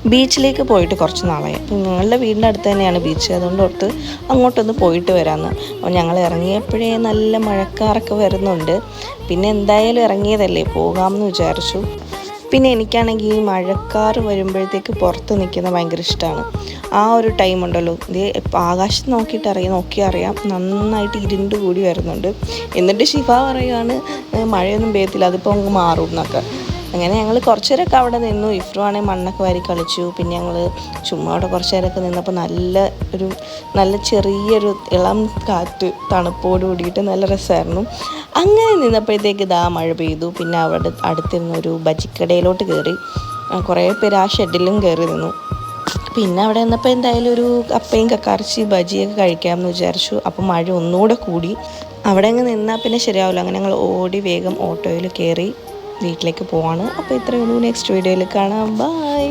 ബീച്ചിലേക്ക് പോയിട്ട് കുറച്ച് നാളായി. ഞങ്ങളുടെ വീടിൻ്റെ അടുത്ത് തന്നെയാണ് ബീച്ച്. അതുകൊണ്ട് ഓർത്ത് അങ്ങോട്ടൊന്ന് പോയിട്ട് വരാമെന്ന്. അപ്പോൾ ഞങ്ങൾ ഇറങ്ങിയപ്പോഴേ നല്ല മഴക്കാറൊക്കെ വരുന്നുണ്ട്. പിന്നെ എന്തായാലും ഇറങ്ങിയതല്ലേ, പോകാമെന്ന് വിചാരിച്ചു. പിന്നെ എനിക്കാണെങ്കിൽ ഈ മഴക്കാർ വരുമ്പോഴത്തേക്ക് പുറത്ത് നിൽക്കുന്നത് ഭയങ്കര ഇഷ്ടമാണ്. ആ ഒരു ടൈം ഉണ്ടല്ലോ, ഇത് ആകാശത്ത് നോക്കിയറിയാം നന്നായിട്ട് ഇരുണ്ട് കൂടി വരുന്നുണ്ട്. എന്നിട്ട് ശിഫ പറയുകയാണ് മഴയൊന്നും പെയ്യത്തില്ല, അതിപ്പോൾ അങ്ങ് മാറും എന്നൊക്കെ. അങ്ങനെ ഞങ്ങൾ കുറച്ച് നേരമൊക്കെ അവിടെ നിന്നു. ഇഫ്രു ആണെങ്കിൽ മണ്ണൊക്കെ വാരി കളിച്ചു. പിന്നെ ഞങ്ങൾ ചുമ്മാ അവിടെ കുറച്ച് നേരമൊക്കെ നിന്നപ്പോൾ നല്ല ചെറിയൊരു ഇളം കാറ്റ് തണുപ്പോട് കൂടിയിട്ട് നല്ല രസമായിരുന്നു. അങ്ങനെ നിന്നപ്പോഴത്തേക്ക് ഇതാ മഴ പെയ്തു. പിന്നെ അവിടെ അടുത്തിരുന്നൊരു ബജിക്കടയിലോട്ട് കയറി. കുറേ പേര് ആ ഷെഡിലും കയറി നിന്നു. പിന്നെ അവിടെ നിന്നപ്പോൾ എന്തായാലും ഒരു കപ്പയും കക്കറച്ചി ബജിയൊക്കെ കഴിക്കാമെന്ന് വിചാരിച്ചു. അപ്പോൾ മഴ ഒന്നുകൂടെ കൂടി. അവിടെ അങ്ങ് നിന്നാൽ പിന്നെ ശരിയാവില്ല. അങ്ങനെ ഞങ്ങൾ ഓടി വേഗം ഓട്ടോയിൽ കയറി വീട്ടിലേക്ക് പോവാണ്. അപ്പോൾ ഇത്രയേ ഉള്ളൂ. നെക്സ്റ്റ് വീഡിയോയിൽ കാണാം. ബൈ.